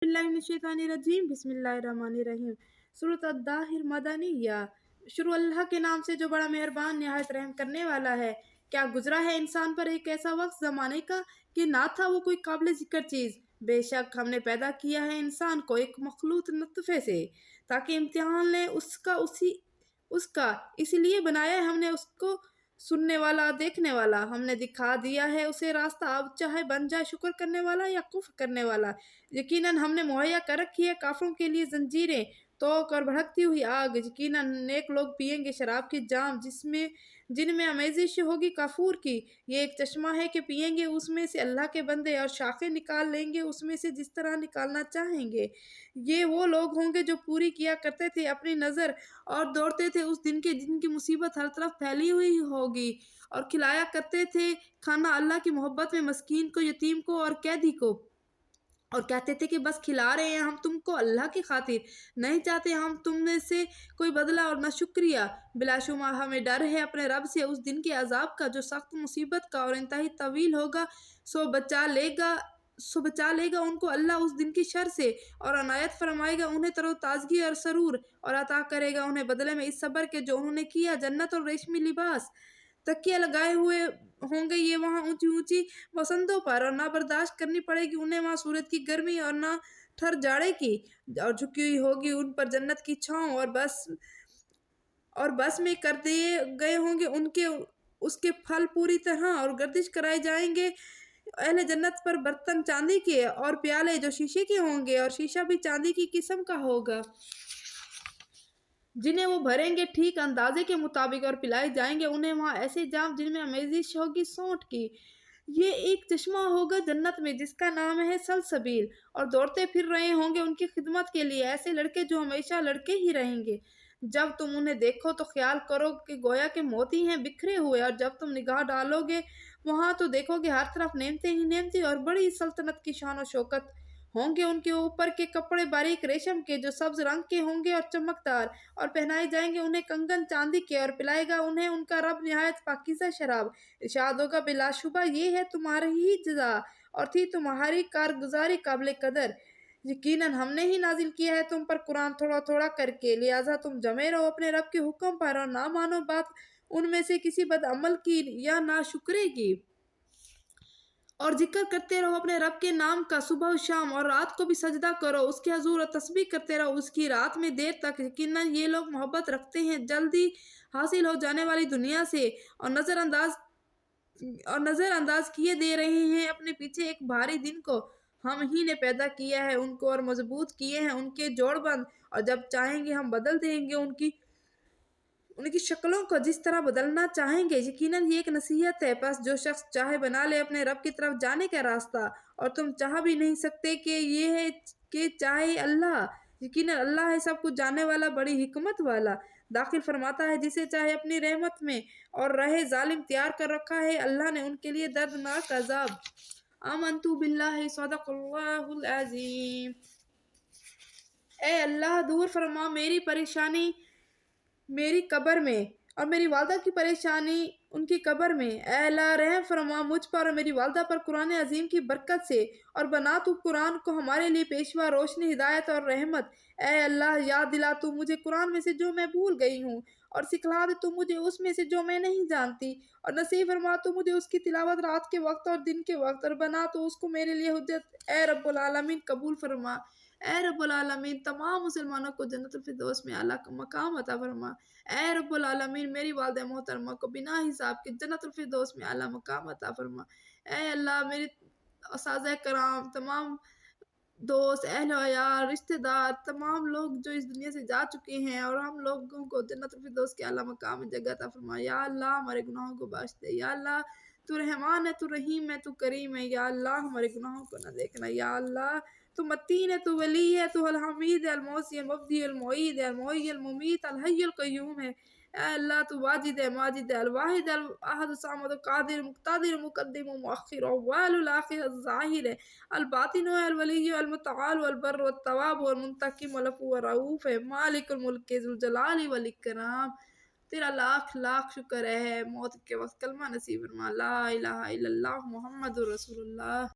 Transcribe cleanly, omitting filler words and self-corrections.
बिस्मिल्लाहिर्रहमानिर्रहीम बिस्मिल्लाहिर्रहमानिर्रहीम। सूरत अद्दाहिर मदनिया। शुरू अल्लाह के नाम से जो बड़ा मेहरबान निहायत रहम करने वाला है। क्या गुजरा है इंसान पर एक ऐसा वक्त ज़माने का कि ना था वो कोई काबिल जिक्र चीज़। बेशक हमने पैदा किया है इंसान को एक मखलूत नतफ़े से, ताकि इम्तिहान लें उसका इसीलिए बनाया है हमने उसको सुनने वाला देखने वाला। हमने दिखा दिया है उसे रास्ता, अब चाहे बन जाए शुक्र करने वाला या कुफ्र करने वाला। यकीनन हमने मुहैया कर रखी है काफिरों के लिए जंजीरें, तोक और भड़कती हुई आग। यकीनन नेक लोग पिएंगे शराब की जाम जिनमें आमेजिश होगी काफूर की। ये एक चश्मा है कि पिएंगे उसमें से अल्लाह के बंदे, और शाखें निकाल लेंगे उसमें से जिस तरह निकालना चाहेंगे। ये वो लोग होंगे जो पूरी किया करते थे अपनी नज़र और दौड़ते थे उस दिन के जिनकी मुसीबत हर तरफ फैली हुई होगी, और खिलाया करते थे खाना अल्लाह की मोहब्बत में मस्कीन को, यतीम को और कैदी को, और कहते थे कि बस खिला रहे हैं हम तुमको अल्लाह की खातिर, नहीं चाहते हम तुमने से कोई बदला और न शुक्रिया। बिलाशुमार हमें डर है अपने रब से उस दिन के अजाब का जो सख्त मुसीबत का और इंतहाई तवील होगा। सो बचा लेगा उनको अल्लाह उस दिन की शर से, और अनायत फरमाएगा उन्हें तरोताज़गी और सरूर, और अता करेगा उन्हें बदले में इस सब्र के जो उन्होंने किया, जन्नत और रेशमी लिबास। तकिया लगाए हुए होंगे ये वहाँ ऊंची ऊंची बसंतों पर, और ना बर्दाश्त करनी पड़ेगी उन्हें वहाँ सूरज की गर्मी और ना ठर जाड़े की, और झुकी हुई होगी उन पर जन्नत की छाँव, और बस में कर दिए गए होंगे उनके उसके फल पूरी तरह, और गर्दिश कराए जाएंगे अहले जन्नत पर बर्तन चांदी के और प्याले जो शीशे के होंगे, और शीशा भी चांदी की किस्म का होगा, जिन्हें वो भरेंगे ठीक अंदाजे के मुताबिक, और पिलाए जाएंगे उन्हें वहाँ ऐसे जाम जिनमें अमेजिश होगी सौंठ की। ये एक चश्मा होगा जन्नत में जिसका नाम है सलसबील, और दौड़ते फिर रहे होंगे उनकी खिदमत के लिए ऐसे लड़के जो हमेशा लड़के ही रहेंगे। जब तुम उन्हें देखो तो ख्याल करो कि गोया के मोती हैं बिखरे हुए, और जब तुम निगाह डालोगे वहाँ तो देखोगे हर तरफ नेमते ही नेमते, और बड़ी सल्तनत की शान और शौकत। होंगे उनके ऊपर के कपड़े बारीक रेशम के जो सब्ज रंग के होंगे और चमकदार, और पहनाए जाएंगे उन्हें कंगन चांदी के, और पिलाएगा उन्हें उनका रब निहायत पाकीज़ा शराब। इरशाद होगा बिलाशुबा ये है तुम्हारी ही जज़ा, और थी तुम्हारी कारगुजारी काबिल कदर। यकीनन हमने ही नाजिल किया है तुम पर कुरान थोड़ा थोड़ा करके, लिहाजा तुम जमे रहो अपने रब के हुक्म पर, और ना मानो बात उनमें से किसी बदअमल की या ना शुक्रे की, और जिक्र करते रहो अपने रब के नाम का सुबह शाम, और रात को भी सजदा करो उसके हजूर, और तस्बीह करते रहो उसकी रात में देर तक। यकीनन ये लोग मोहब्बत रखते हैं जल्दी हासिल हो जाने वाली दुनिया से, और नज़रअंदाज किए दे रहे हैं अपने पीछे एक भारी दिन को। हम ही ने पैदा किया है उनको और मजबूत किए हैं उनके जोड़बंद, और जब चाहेंगे हम बदल देंगे उनकी शक्लों को जिस तरह बदलना चाहेंगे। यकीनन ये एक नसीहत है, बस जो शख्स चाहे बना ले अपने रब की तरफ जाने का रास्ता, और तुम चाह भी नहीं सकते कि ये है कि चाहे अल्लाह। यकीनन अल्लाह है सब कुछ जानने वाला, बड़ी हिकमत वाला। दाखिल फरमाता है जिसे चाहे अपनी रहमत में, और रहे जालिम तैयार कर रखा है अल्लाह ने उनके लिए दर्दनाक अजाब। आमनतु बिल्लाहि सदक़ल्लाहुल अज़ीम। ए अल्लाह दूर फरमा मेरी परेशानी मेरी कब्र में, और मेरी वालदा की परेशानी उनकी कब्र में। ए अल्लाह रहम फरमा मुझ पर और मेरी वालदा पर कुरान अजीम की बरकत से, और बना तू कुरान को हमारे लिए पेशवा रोशनी हिदायत और रहमत। ए अल्लाह याद दिला तू मुझे कुरान में से जो मैं भूल गई हूँ, और सिखला दे तू मुझे उसमें से जो मैं नहीं जानती, और नसीब फरमा तू मुझे उसकी तिलावत रात के वक्त और दिन के वक्त, और बना तो उसको मेरे लिए हुज्जत। ए रब्बुल आलमीन कबूल फरमा। ए रब्बुल आलमीन तमाम मुसलमानों को जन्नतुल फिरदौस में आला मकाम अता फरमा। ए रब्बुल आलमीन मेरी वालिदा मोहतरमा को बिना हिसाब के जन्नतुल फिरदौस में आला मकाम अता फरमा। ए अल्लाह मेरे उस्ताज़ कराम, तमाम दोस्त, अहल व यार, रिश्तेदार, तमाम लोग जो इस दुनिया से जा चुके हैं, और हम लोगों को जन्नतुल फिरदौस के आला मकाम में जगह अता फरमा। या अल्लाह हमारे गुनाहों को बख्श दे। या अल्लाह तू रहमान है, तू रहीम है, तू करीम है। या अल्लाह हमारे गुनाहों को न देखना। या अल्लाह तू मतीन है, तू वली है, तू अल हमीद है, अल मोहसी, अल मुब्दी, अल मुईद है, अल मुहय्यी, अल मुमीत, अल हय्य, अल कय्यूम है। ऐ अल्लाह तू वाजिद है, माजिद है, अल वाहिद, अल अहद, सामद, कादिर, मुक्तादिर, मुकद्दिम, मुअख्खिर, अव्वल, आखिर, ज़ाहिर है, अल बातिन है, अल वली, अल मुतआल, अल बर्र, अल तवाब, अल मुंतकिम, अल अफू, अल रऊफ है, मालिकुल मुल्क, ज़ुल जलाली वल इकराम। तेरा लाख लाख शुक्र है मौत के वक्त कलमा नसीब फरमा, ला इलाहा इल्लल्लाह मुहम्मदुर रसूलुल्लाह।